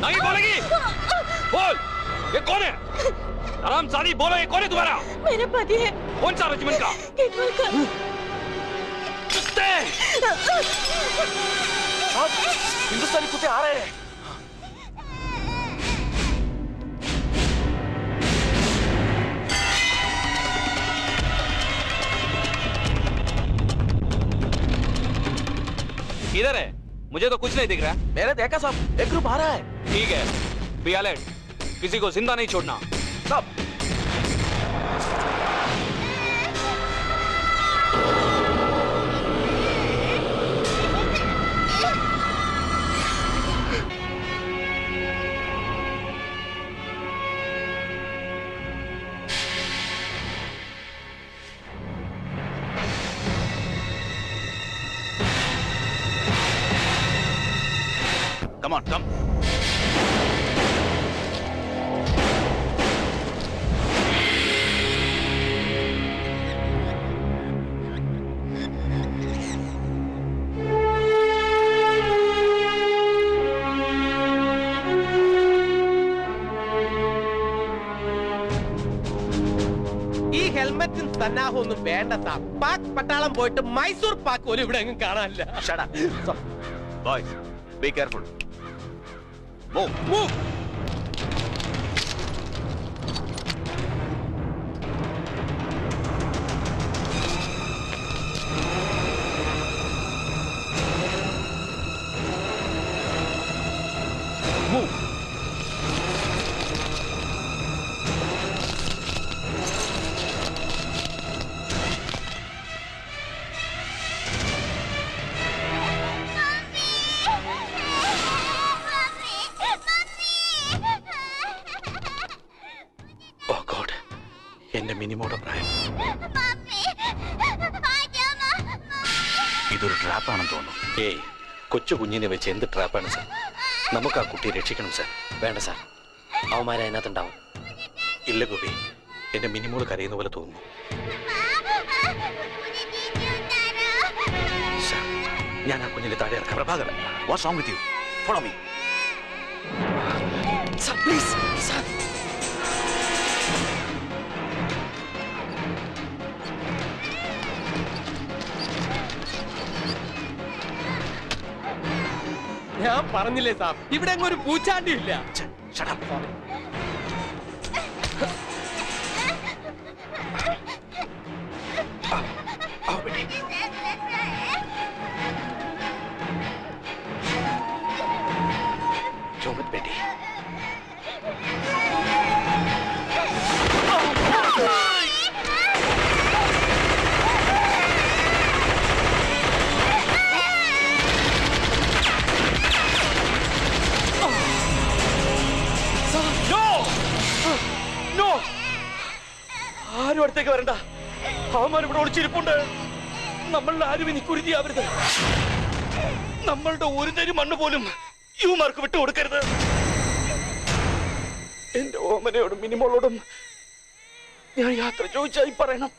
नहीं बोलेगी? बोल, ये कौन है? हरामजादी बोलो, ये कौन है तुम्हारा? मेरा पति है। कौन सा रेजिमेंट का? केवल का। कुत्ते! हिंदुस्तानी कुत्ते आ रहे हैं। किधर है? मुझे तो कुछ नहीं दिख रहा। मैंने देखा साहब, एक ग्रुप आ रहा है। ठीक है, बी अलर्ट, किसी को जिंदा नहीं छोड़ना। साहब Come on, come. ഈ ഹെൽമെറ്റും സന്നാഹമൊന്നും വേണ്ട സാർ. പാക് പട്ടാളം പോയിട്ട് മൈസൂർ പാക്ക് പോലും ഇവിടെ എങ്ങും കാണാനില്ല. Shut up. Boys, be careful. Move. Move. Move. എന്റെ മിനിമോടെ പ്രായം. ഇതൊരു ട്രാപ്പാണെന്ന് തോന്നുന്നു. ഏയ്, കൊച്ചു കുഞ്ഞിനെ വെച്ച് എന്ത് ട്രാപ്പാണ് സാർ? നമുക്ക് ആ കുട്ടിയെ രക്ഷിക്കണം സാർ. വേണ്ട സാർ, അവന്മാരെ അതിനകത്തുണ്ടാവും. ഇല്ല ഗോപി, എന്റെ മിനിമോള് കരയുന്ന പോലെ തോന്നുന്നു. സാർ, ഞാൻ ആ കുഞ്ഞിനെ താഴെ ഇറക്കാം. Prabhakaran, what's wrong with you? Follow me. Sir please sir. ഞാൻ പറഞ്ഞില്ലേ സാർ, ഇവിടെ അങ്ങ് ഒരു പൂച്ചാണ്ടി ഇല്ല. Shut up. Don't Betty. ആരും അടുത്തേക്ക് വരണ്ട. അവന്മാർ ഇവിടെ ഒളിച്ചിരിപ്പുണ്ട്. നമ്മളുടെ ആരും ഇനി കുരുതിയാവരുത്. നമ്മളുടെ ഒരു തരി മണ്ണ് പോലും യുവമാർക്ക് വിട്ടുകൊടുക്കരുത്. എന്റെ ഓമനയോടും മിനിമോളോടും ഞാൻ യാത്ര ചോദിച്ചായി പറയണം.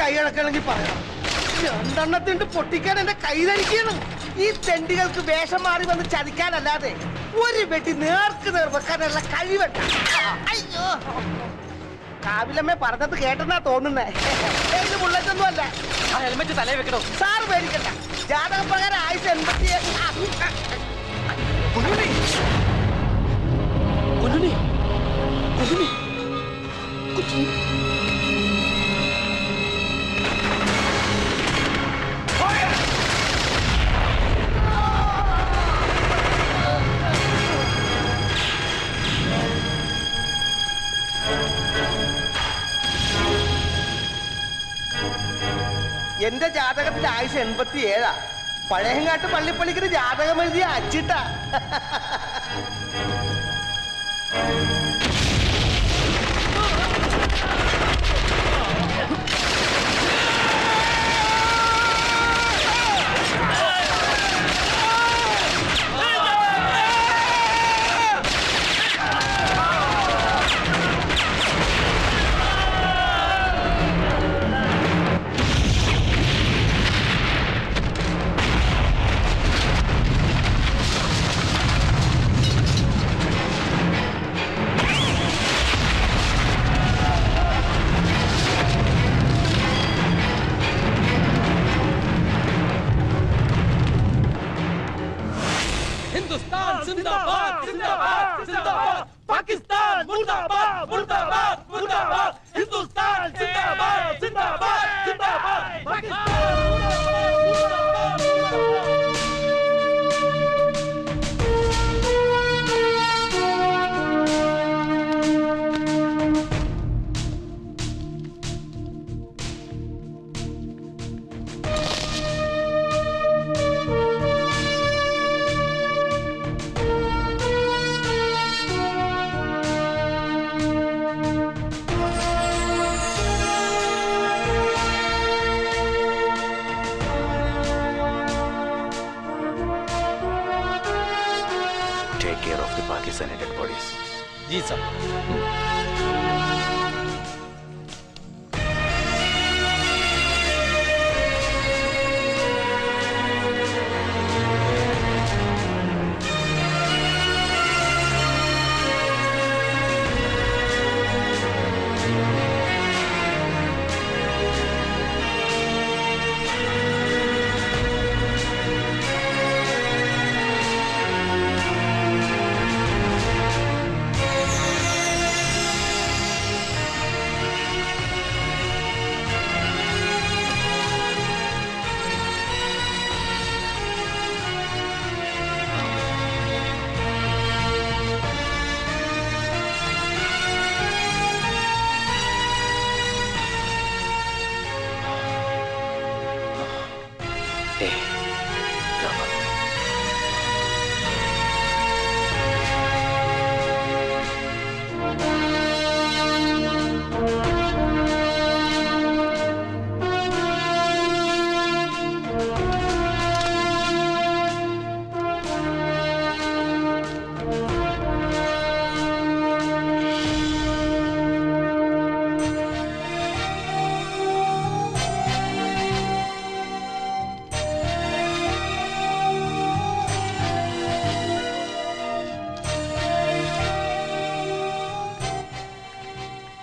കൈ കിടക്കണമെങ്കിൽ പറയണം. രണ്ടെണ്ണത്തിണ്ട് പൊട്ടിക്കാൻ എന്റെ കൈ ധരിക്കണം. ഈ തെണ്ടികൾക്ക് വേഷം മാറി വന്ന് ചതിക്കാനല്ലാതെ ഒരു വെട്ടി നേർക്ക് നേർ വെക്കാനുള്ള കഴിവല്ല. അയ്യോ, കാവിലമ്മേ പറഞ്ഞത് കേട്ടെന്നാ തോന്നുന്നേ. ഇത് ബുള്ളറ്റൊന്നും അല്ല. ആ ഹെൽമെറ്റ് തലേ വെക്കണോ? സാർ പേടിക്കണ്ട. ജാതക പ്രകാരം ആയുസ് 87. കുഞ്ഞുണ്ണി കുഞ്ഞുണ്ണി കുഞ്ഞുണ്ണി കുഞ്ഞുണ്ണി എന്റെ ജാതകത്തിന്റെ ആയുസ് 87. പഴയങ്ങാട്ട് പള്ളിപ്പള്ളിക്ക് ജാതകം എഴുതിയ അച്ചിട്ടാ. हिंदुस्तान जिंदाबाद जिंदाबाद जिंदाबाद पाकिस्तान मुर्दाबाद मुर्दाबाद मुर्दाबाद हिंदुस्तान जिंदाबाद जिंदाबाद जिंदाबाद पाकिस्तान मुर्दाबाद मुर्दाबाद Take care of the Pakistani dead bodies. जी सर.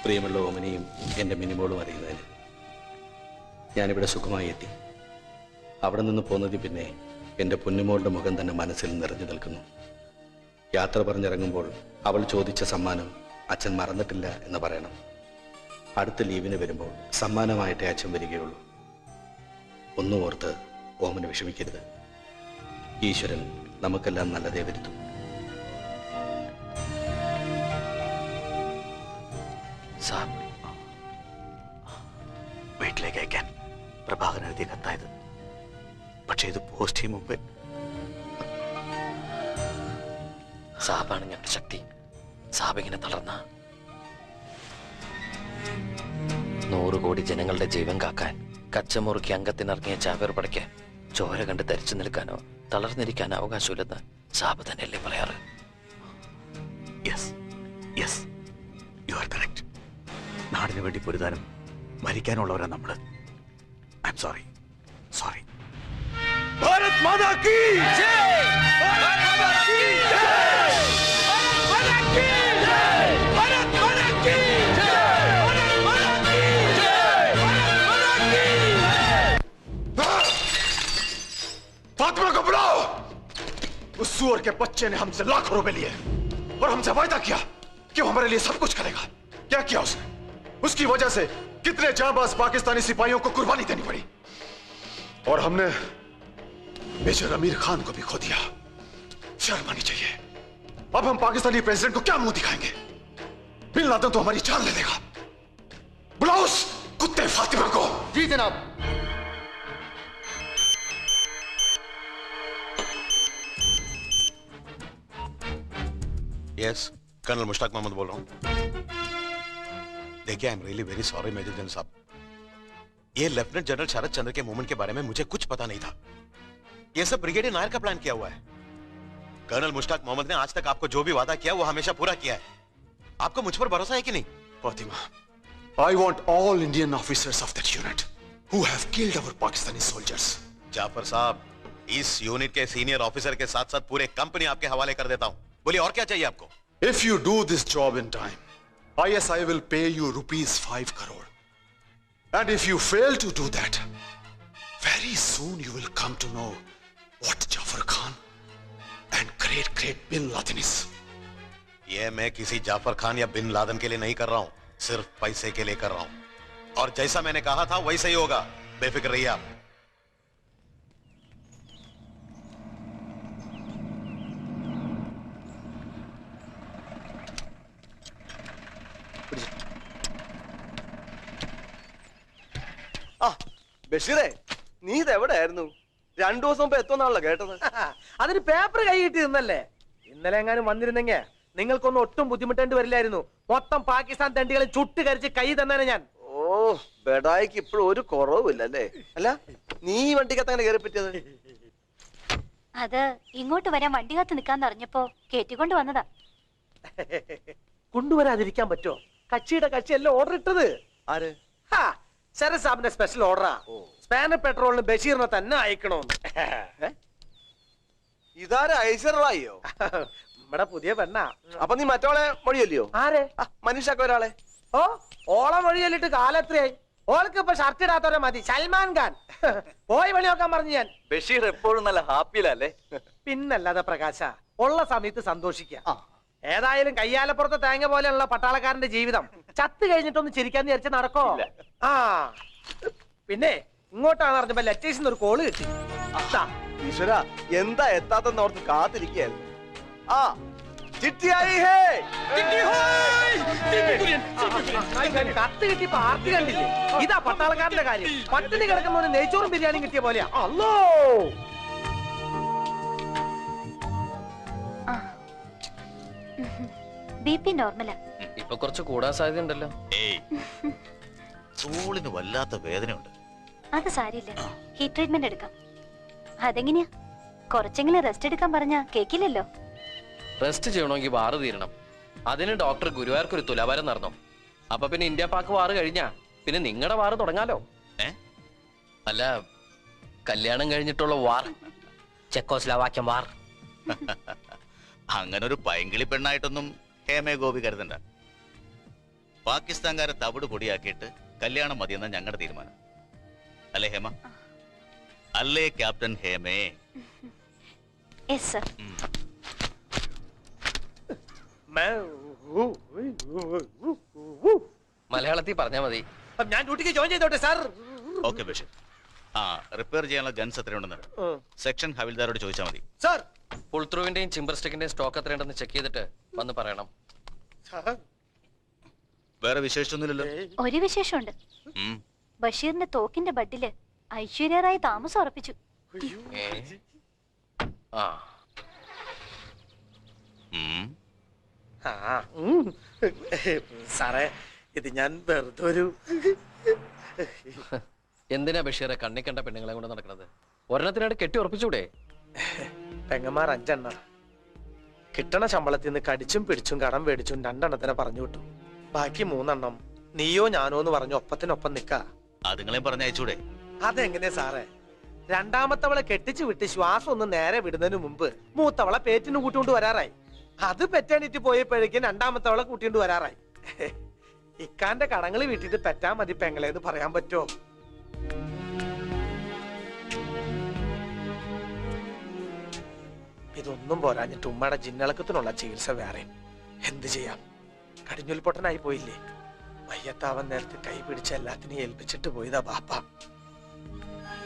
പ്രിയമുള്ള ഓമനയും എൻ്റെ മിനിമോളും അറിയുന്നതിന് ഞാനിവിടെ സുഖമായി എത്തി. അവിടെ നിന്ന് പോന്നതിൽ പിന്നെ എൻ്റെ പൊന്നുമോളുടെ മുഖം തന്നെ മനസ്സിൽ നിറഞ്ഞു നിൽക്കുന്നു. യാത്ര പറഞ്ഞിറങ്ങുമ്പോൾ അവൾ ചോദിച്ച സമ്മാനം അച്ഛൻ മറന്നിട്ടില്ല എന്ന് പറയണം. അടുത്ത ലീവിന് വരുമ്പോൾ സമ്മാനമായിട്ടേ അച്ഛൻ വരികയുള്ളൂ. ഒന്നും ഓർത്ത് ഓമന വിഷമിക്കരുത്. ഈശ്വരൻ നമുക്കെല്ലാം നല്ലതേ വരുത്തും. വീട്ടിലേക്ക് അയക്കാൻ പ്രഭാകരൻ എഴുതിയ കത്തായത്. പക്ഷേ ഇത് പോസ്റ്റ് ചെയ്യും മുമ്പേ സാബാണ് ഞങ്ങളുടെ ശക്തി. സാബ് ഇങ്ങനെ തളർന്ന 100 കോടി ജനങ്ങളുടെ ജീവൻ കാക്കാൻ കച്ചമുറുക്കി അംഗത്തിനിറങ്ങിയ ചാവേർ പടയ്ക്ക് ചോര കണ്ട് ധരിച്ചു നിൽക്കാനോ തളർന്നിരിക്കാനോ അവകാശമില്ലെന്ന് സാബ് തന്നെയല്ലേ പറയാറ്? Yes yes, you are correct. നാടിനു വേണ്ടി പൊരുതാനും മരിക്കാനുള്ളവരാ നമ്മള്. I'm sorry. Sorry. भारत माता की जय! भारत माता की जय! भारत माता की जय! भारत माता की जय! भारत माता की जय! भारत माता की जय! फातिमा को बुलाओ। उस सुअर के बच्चे ने हमसे लाखों रुपए लिए और हमसे वायदा किया कि वो हमारे लिए सब कुछ करेगा। क्या किया उसने? उसकी वजह से कितने जांबाज पाकिस्तानी सिपाहियों को कुर्बानी देनी पड़ी और हमने मेजर अमीर खान को भी खो दिया। शर्म आनी चाहिए। अब हम पाकिस्तानी प्रेसिडेंट को क्या मुंह दिखाएंगे? बिन लादेन तो हमारी जान ले लेगा। बुलाओ उस कुत्ते फातिमा को। जी जनाब। यस, कर्नल मुश्ताक मोहम्मद बोल रहा हूं। देखिए, I am really very sorry major general साहब। ये लेफ्टिनेंट जनरल शरद चंद्र के मूवमेंट के बारे में मुझे कुछ पता नहीं था। ये सब ब्रिगेडियर नायर का प्लान किया हुआ है। कर्नल मुश्ताक मोहम्मद ने आज तक आपको जो भी वादा किया वो हमेशा पूरा किया है। आपको मुझ पर भरोसा है कि नहीं? Fatima, I want all Indian officers of that unit who have killed our Pakistani soldiers. Jafar साहब, इस यूनिट के सीनियर ऑफिसर के साथ साथ पूरे कंपनी आपके हवाले कर देता हूं। बोलिए, और क्या चाहिए आपको? If you do this job in time, ISI will pay you ₹5 crore. And if you fail to do that, very soon you will come to know what Jafar Khan and great Bin Laden is. ये मैं किसी जाफर खान या bin Laden के लिए नहीं कर रहा हूं, सिर्फ पैसे के लिए कर रहा हूं। और जैसा मैंने कहा था वैसा ही होगा, बेफिक्र रहिए आप। ബഷീറേ, നീ ഇതെവിടെയായിരുന്നു? 2 ദിവസം മുമ്പ് എത്തുമെന്നാണല്ലോ കേട്ടത്. അതിന് പേപ്പർ കൈ കിട്ടി നിന്നല്ലേ. ഇന്നലെ എങ്ങാനും വന്നിരുന്നെങ്കിൽ നിങ്ങൾക്കൊന്നും ഒട്ടും ബുദ്ധിമുട്ടേണ്ടി വരില്ലായിരുന്നു. മൊത്തം പാകിസ്ഥാൻ തണ്ടികളെ ചുട്ട് കരിച്ച് കൈ തന്നെ ഞാൻ. ഓ, ബെഡായിക്ക് ഇപ്പോഴും ഒരു കുറവുമില്ലല്ലേ? അല്ല, നീ വണ്ടിക്കകത്ത് അങ്ങനെ കയറി പറ്റിയത്? അത് ഇങ്ങോട്ട് വരാൻ വണ്ടി കാത്ത് നിൽക്കാന്ന് അറിഞ്ഞപ്പോ കേറ്റിക്കൊണ്ട് വന്നതാ. കൊണ്ടുവരാതിരിക്കാൻ പറ്റുമോ? കക്ഷിയുടെ കക്ഷിയല്ലേ ഓർഡർ ഇട്ടത്. ആര്? ശരത് സാബിന്റെ സ്പെഷ്യൽ ഓർഡറാ. സ്പാനർ പെട്രോളിന് ബഷീറിനെ തന്നെ അയക്കണമെന്ന്. ഇതാരെ ഐശ്വര്യോ? നമ്മുടെ പുതിയ പെണ്ണാ. അപ്പൊ നീ മറ്റോളെ മൊഴിയല്ലയോ? ആരെ? മനുഷ്യക്ക് ഒരാളെ. ഓ, ഓളെ മൊഴിയല്ലിട്ട് കാലത്രയായി. ഓൾക്ക് ഇപ്പൊ ഷർട്ട് ഇടാത്തവരെ മതി. സൽമാൻ ഖാൻ പോയി പണി നോക്കാൻ പറഞ്ഞു ഞാൻ. ബഷീർ എപ്പോഴും നല്ല ഹാപ്പിയിലല്ലേ? പിന്നല്ലാതെ പ്രകാശ, ഉള്ള സമയത്ത് സന്തോഷിക്കുക. ഏതായാലും കയ്യാലപ്പുറത്തെ തേങ്ങ പോലെയുള്ള പട്ടാളക്കാരന്റെ ജീവിതം ചത്ത് കഴിഞ്ഞിട്ടൊന്ന് ചിരിക്കാന്ന് വിചാരിച്ച നടക്കോ? ആ, പിന്നെ ഇങ്ങോട്ടാണ് അറിഞ്ഞപ്പോ ലെറ്റേഴ്സിന്ന് ഒരു കോള് കിട്ടി. ഈശ്വര, എന്താ എത്താത്തെന്ന് ഓർത്ത് കാത്തിരിക്കുകയായിരുന്നു. ആ, ചിട്ടിയായി ഹേ. കത്ത് കിട്ടി പാർട്ടി കണ്ടില്ലേ? ഇതാ പട്ടാളക്കാരന്റെ കാര്യം. പട്ടിണി കിടക്കുന്നവന് നെയ്ച്ചോറും ബിരിയാണിയും കിട്ടിയ പോലെയാ. അല്ലോ, BP നോർമലാ. ഇപ്പൊ കുറച്ച് കൂടാൻ സാധ്യത ഉണ്ടല്ലോ. തോളിന് വല്ലാത്ത വേദനയുണ്ട്. അത് സാരില്ല, ഹീറ്റ് ട്രീറ്റ്മെന്റ് എടുക്കാം. അതെങ്ങനെയാ? കുറച്ചെങ്കിലും റെസ്റ്റ് എടുക്കാൻ പറഞ്ഞാ കേക്കില്ലല്ലോ. റെസ്റ്റ് ചെയ്യണമെങ്കിൽ വാറ് തീരണം. അതിന് ഡോക്ടർ ഗുരുവായൂർക്കൊരു തുലാഭാരം നടന്നു. അപ്പൊ പിന്നെ ഇന്ത്യ പാക് വാറ് കഴിഞ്ഞാ പിന്നെ നിങ്ങളുടെ വാറ് തുടങ്ങാലോ. അല്ല, കല്യാണം കഴിഞ്ഞിട്ടുള്ള വാർ, ചെക്കോസ്ലോവാക്യം വാർ. അങ്ങനെ ഒരു പൈങ്കിളി പെണ്ണായിട്ടൊന്നും ഹേമേ ഗോപി കരുതണ്ട. പാകിസ്ഥാൻകാരെ തവിട് പൊടിയാക്കിയിട്ട് കല്യാണം മതിയെന്ന ഞങ്ങളുടെ തീരുമാനം. അല്ലേ ഹേമ? അല്ലേ ക്യാപ്റ്റൻ ഹേമേ? Yes sir. മലയാളത്തിൽ പറഞ്ഞാ മതി. ഞാൻ ഡ്യൂട്ടിക്ക് ജോയിൻ ചെയ്തോട്ടെ സാർ. ഓക്കെ ബഷീർ. ആ, റിപ്പയർ ചെയ്യാനുള്ള ഗൺസ് എത്രയുണ്ടെന്ന് സെക്ഷൻ ഹവിൽദാരോട് ചോദിച്ചാൽ മതി. സാർ, പുൾത്രൂവിന്റെയും ചിമ്പർ സ്റ്റിക്കിന്റെയും സ്റ്റോക്ക് എത്രയുണ്ടെന്ന് ചെക്ക് ചെയ്തിട്ട് വന്ന് പറയണം. വേറെ വിശേഷിച്ചൊന്നുമില്ലല്ലോ? ഒരു വിശേഷമുണ്ട്. ബഷീറിന്റെ തോക്കിന്റെ ബഡില് ഐശ്വര്യറായി താമസം ഉറപ്പിച്ചു. സാറേ, ഇത് ഞാൻ വെറുതെ ഒരു... എന്തിനാ ബഷീറെ കണ്ണി കണ്ട പെണ്ണുങ്ങളെ കൊണ്ട് നടക്കുന്നത്? ഒരെണ്ണത്തിനായിട്ട് കെട്ടി ഉറപ്പിച്ചൂടെ? പെങ്ങന്മാർ 5 എണ്ണം. കിട്ടണ ശമ്പളത്തിൽ നിന്ന് കടിച്ചും പിടിച്ചും കടം മേടിച്ചും 2 എണ്ണത്തിനെ പറഞ്ഞു വിട്ടു. ബാക്കി 3 എണ്ണം നീയോ ഞാനോ എന്ന് പറഞ്ഞു ഒപ്പത്തിനൊപ്പം നിക്ക. അതുങ്ങളെ പറഞ്ഞയച്ചൂടെ? അതെങ്ങനെ സാറേ? രണ്ടാമത്തവളെ കെട്ടിച്ചു വിട്ട് ശ്വാസം ഒന്ന് നേരെ വിടുന്നതിന് മുമ്പ് മൂത്തവളെ പേറ്റിന് കൂട്ടിക്കൊണ്ട് വരാറായി. അത് പെറ്റാനിറ്റ് പോയപ്പോഴേക്കും രണ്ടാമത്തവളെ കൂട്ടിക്കൊണ്ട് വരാറായി. ഇക്കാന്റെ കടങ്ങൾ വീട്ടിട്ട് പെറ്റാ മതി പെങ്ങളേന്ന് പറയാൻ പറ്റുമോ? ഇതൊന്നും പോരാഞ്ഞിട്ട് ഉമ്മയുടെ ജിന്നളക്കത്തിനുള്ള ചികിത്സ വേറെയും. എന്ത് ചെയ്യാം? കടിഞ്ഞുൽ പൊട്ടനായി പോയില്ലേ. വയ്യത്താവൻ നേരത്തെ കൈ പിടിച്ച് എല്ലാത്തിനെയും ഏൽപ്പിച്ചിട്ട് പോയതാ ബാപ്പ.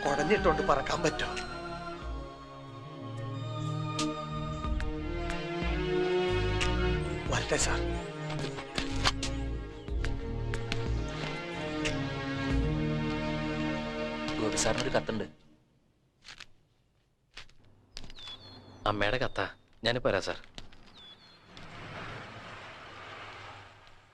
കുടഞ്ഞിട്ടോണ്ട് പറക്കാൻ പറ്റോ? വരട്ടെ സാർ. ഗോപി സാറിനൊരു കത്തുണ്ട്. അമ്മയുടെ കത്താ. ഞാനിപ്പോ വരാം സാർ.